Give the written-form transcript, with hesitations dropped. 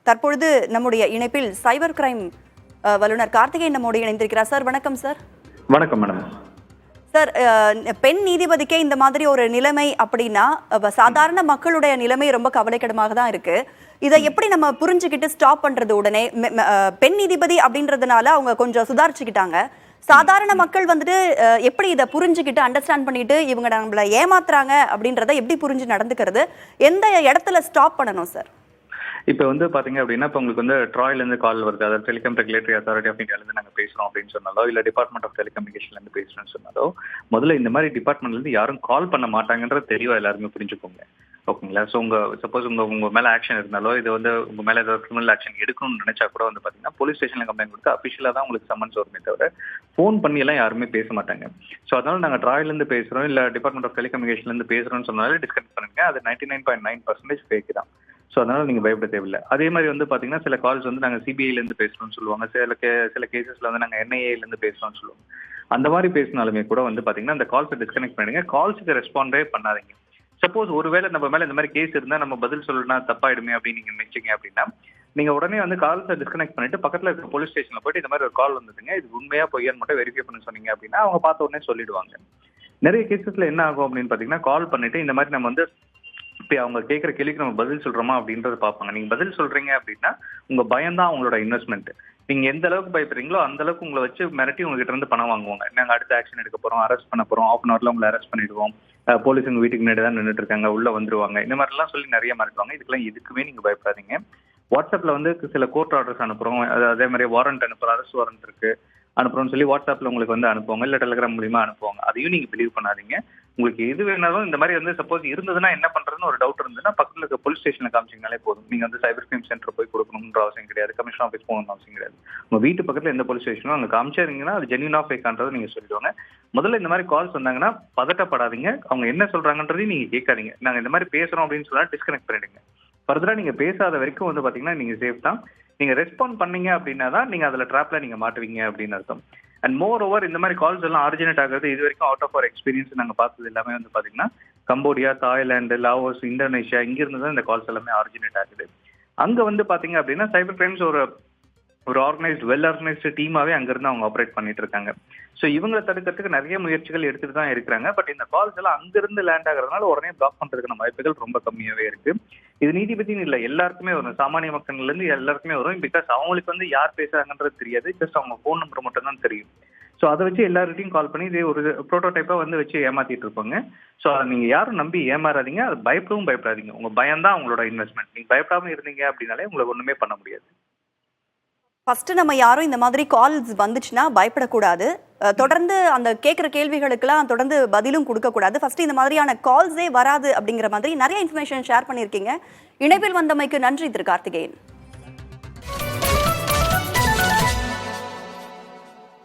தற்பொழுது நம்முடைய இணைப்பில் சைபர் கிரைம் வல்லுநர் கார்த்திகேயன் நம்மோடு இணைந்திருக்கிறார். சார் வணக்கம் சார். வணக்கம் மேடம். சார், பெண் நீதிபதிக்கே இந்த மாதிரி ஒரு நிலைமை அப்படின்னா சாதாரண மக்களுடைய நிலைமை ரொம்ப கவலைக்கிடமாக தான் இருக்கு. இதை எப்படி நம்ம புரிஞ்சுக்கிட்டு ஸ்டாப் பண்றது? உடனே பெண் நீதிபதி அப்படின்றதுனால அவங்க கொஞ்சம் சுதாரிச்சுக்கிட்டாங்க. சாதாரண மக்கள் வந்துட்டு எப்படி இதை புரிஞ்சுக்கிட்டு அண்டர்ஸ்டாண்ட் பண்ணிட்டு இவங்க நம்மள ஏமாத்துறாங்க அப்படின்றத எப்படி புரிஞ்சு நடந்துக்கிறது? எந்த இடத்துல ஸ்டாப் பண்ணணும் சார்? இப்போ பாத்தீங்க அப்படின்னா, இப்போ உங்களுக்கு ட்ராயிலேருந்து கால் வருது, அதாவது டெலிகாம் ரெகுலேட்டரி அத்தாரிட்டி ஆஃப் இந்தியாவிலேருந்து நாங்கள் பேசுகிறோம் அப்படின்னு சொன்னாலோ, இல்லை டிபார்ட்மெண்ட் ஆஃப் டெலிகம்யூனிகேஷன்லேருந்து பேசுகிறோன்னு சொன்னாலோ, முதல்ல இந்த மாதிரி டிபார்ட்மெண்ட்லேருந்து யாரும் கால் பண்ண மாட்டாங்கன்றது தெளிவாக எல்லாருமே புரிஞ்சுக்கோங்க. ஓகேங்களா? ஸோ சப்போஸ் உங்கள் மேலே ஆக்ஷன் இருந்தாலோ, இது உங்கள் மேலே ஏதாவது கிரிமினல் ஆக்ஷன் எடுக்கணும்னு நினைச்சா கூட பார்த்தீங்கன்னா, போலீஸ் ஸ்டேஷனில் கம்ப்ளைண்ட் கொடுத்து அஃபிஷியலாக தான் உங்களுக்கு சம்மன்ஸ் வருமே தவிர ஃபோன் பண்ணியெல்லாம் யாருமே பேச மாட்டாங்க. ஸோ அதனால நாங்கள் ட்ராயிலேருந்து பேசுகிறோம், இல்லை டிபார்ட்மெண்ட் ஆஃப் டெலிகம்யூனிகேஷன்லேருந்து பேசுகிறோம்னு சொன்னாலே டிஸ்கனெக்ட் பண்ணுங்க. அது 99.9% ஃபேக் தான். ஸோ அதனால நீங்கள் பயப்பட தேவையில்லை. அதே மாதிரி பார்த்தீங்கன்னா, சில கால்ஸ் நாங்கள் சிபிஐலேருந்து பேசுகிறோம்னு சொல்லுவாங்க, சில கேசஸில் நாங்கள் என்ஐஏலேருந்து பேசுகிறோம்னு சொல்லுவாங்க. அந்த மாதிரி பேசினாலுமே கூட பார்த்தீங்கன்னா, அந்த கால்ஸை டிஸ்கனெக்ட் பண்ணிடுங்க. கால்ஸுக்கு ரெஸ்பாண்டே பண்ணாதீங்க. சப்போஸ் ஒருவேளை நம்ம மேலே இந்த மாதிரி கேஸ் இருந்தால் நம்ம பதில் சொல்லணும்னா தப்பாயிடுமே அப்படின்னு நீங்கள் நினைச்சிங்க அப்படின்னா, நீங்கள் உடனே கால்ஸை டிஸ்கனெக்ட் பண்ணிட்டு பக்கத்தில் இருக்கிற போலீஸ் ஸ்டேஷனில் போயிட்டு இந்த மாதிரி ஒரு கால் வந்ததுங்க, இது உண்மையாக பொய்யான்னு மட்டும் வெரிஃபை பண்ண சொன்னீங்க அப்படின்னா அவங்க பார்த்த உடனே சொல்லிடுவாங்க. நிறைய கேசஸில் என்ன ஆகும் அப்படின்னு பார்த்தீங்கன்னா, கால் பண்ணிட்டு இந்த மாதிரி நம்ம இப்போ அவங்க கேட்குற கேள்விக்கு நம்ம பதில் சொல்கிறோமா அப்படின்றத பார்ப்பாங்க. நீங்கள் பதில் சொல்கிறீங்க அப்படின்னா உங்கள் பயம் தான் அவங்களோட இன்வெஸ்ட்மெண்ட். நீங்கள் எந்த அளவுக்கு பயப்படுறீங்களோ அந்த அளவுக்கு உங்களை வச்சு மிரட்டி உங்ககிட்ட இருந்து பணம் வாங்குவாங்க. நாங்கள் அடுத்த ஆக்ஷன் எடுக்க போகிறோம், அரெஸ்ட் பண்ண போகிறோம், ஆஃப் அன் ஹவரில் உங்களை அரெஸ்ட் பண்ணிடுவோம், போலீஸ் உங்கள் வீட்டுக்கு முன்னாடி தான் நின்றுட்டு இருக்காங்க, உள்ளே வந்துருவாங்க, இந்த மாதிரிலாம் சொல்லி நிறைய மிரட்டுவாங்க. இதுக்கெல்லாம் எதுக்குமே நீங்கள் பயப்படாதீங்க. வாட்ஸ்அப்பில் சில கோர்ட் ஆர்டர்ஸ் அனுப்புகிறோம், அதே மாதிரி வாரண்ட் அனுப்புகிறோம், அரெஸ்ட் வாரண்ட் இருக்குது அனுப்புறோம்னு சொல்லி வாட்ஸ்அப்பில் உங்களுக்கு அனுப்புவாங்க, இல்லை டெலிகிராம் மூலியமாக அனுப்புவாங்க. அதையும் நீங்கள் பிலீவ் பண்ணாதீங்க. உங்களுக்கு எது வேணாலும் இந்த மாதிரி சப்போஸ் இருந்ததுன்னா என்ன பண்ணுறதுன்னு ஒரு டவுட் இருந்ததுன்னா பக்கத்தில் இருக்க போலீஸ் ஸ்டேஷனில் காமிச்சிங்கனாலே போதும். நீங்கள் சைபர் கிரைம் சென்டர் போய் கொடுக்கணுன்ற அவசியம் கிடையாது, கமிஷன் ஆஃபீஸ் போகணும்னு அவசியம் கிடையாது. உங்கள் வீட்டு பக்கத்தில் எந்த போலீஸ் ஸ்டேஷனும் அங்கே காமிச்சிருந்தீங்கன்னா அது ஜென்யூனா ஃபேக்கான்றதை நீங்கள் சொல்லிடுவாங்க. முதல்ல இந்த மாதிரி கால்ஸ் வந்தாங்கன்னா பதட்டப்படாதீங்க. அவங்க என்ன சொல்கிறாங்கன்றதையும் நீங்கள் கேட்காதீங்க. நாங்கள் இந்த மாதிரி பேசுகிறோம் அப்படின்னு சொன்னால் டிஸ்கனெக்ட் பண்ணிடுங்க. ஃபர்தராக நீங்கள் பேசாத வரைக்கும் பார்த்தீங்கன்னா நீங்கள் சேஃப் தான். நீங்கள் ரெஸ்பாண்ட் பண்ணீங்க அப்படின்னா தான் நீங்கள் அதில் ட்ராப்பில் நீங்கள் மாட்டுவீங்க அப்படின்னு அர்த்தம். அண்ட் மோர் ஓவர் இந்த மாதிரி கால்ஸ் எல்லாம் ஆரிஜினேட் ஆகிறது இது வரைக்கும் அவுட் ஆஃப் அவர் எக்ஸ்பீரியன்ஸ் நாங்கள் பார்த்தது எல்லாமே பார்த்தீங்கன்னா, கம்போடியா, தாய்லாந்து, லாவோஸ், இந்தோனேஷியா இங்கிருந்து தான் இந்த கால்ஸ் எல்லாமே ஆரிஜினேட் ஆகுது. அங்கே பார்த்தீங்க அப்படின்னா சைபர் கிரைம்ஸ் ஒரு ஆர்கனைஸ்டு வெல் ஆர்கனைஸ்டு டீமாவே அங்கிருந்து அவங்க ஆப்ரேட் பண்ணிட்டு இருக்காங்க. ஸோ இவங்களை தடுக்கிறதுக்கு நிறைய முயற்சிகள் எடுத்துட்டு தான் இருக்கிறாங்க. பட் இந்த கால்ஸ் எல்லாம் அங்கிருந்து லேண்ட் ஆகிறதுனால உடனே பிளாக் பண்றதுக்கான வாய்ப்புகள் ரொம்ப கம்மியாவே இருக்கு. இது நீதிபதினு இல்லை, எல்லாருக்குமே வரும், சாமானிய மக்கள்ல இருந்து எல்லாருக்குமே வரும். பிகாஸ் அவங்களுக்கு யார் பேசுறாங்கன்றது தெரியாது, ஜஸ்ட் அவங்க ஃபோன் நம்பர் மட்டும் தான் தெரியும். ஸோ அதை வச்சு எல்லார்கிட்டையும் கால் பண்ணி இதே ஒரு ப்ரோட்டோடைப்பா வச்சு ஏமாத்திட்டு இருப்பாங்க. ஸோ அதை நீங்க யாரும் நம்பி ஏமாறாதீங்க. அது பயப்படவும் பயப்படாதீங்க. உங்க பயம் தான் உங்களோட இன்வெஸ்ட்மெண்ட். நீங்க பயப்படாம இருந்தீங்க அப்படின்னாலே உங்களுக்கு ஒண்ணுமே பண்ண முடியாது. ஃபர்ஸ்ட் நம்ம யாரும் இந்த மாதிரி கால்ஸ் வந்துச்சுன்னா பயப்படக்கூடாது. தொடர்ந்து அந்த கேட்குற கேள்விகளுக்கெல்லாம் தொடர்ந்து பதிலும் கொடுக்கக்கூடாது. ஃபர்ஸ்ட் இந்த மாதிரியான கால்ஸே வராது அப்படிங்கிற மாதிரி நிறைய இன்ஃபர்மேஷன் ஷேர் பண்ணியிருக்கீங்க. இணைப்பில் வந்தமைக்கு நன்றி திரு கார்த்திகேயன்.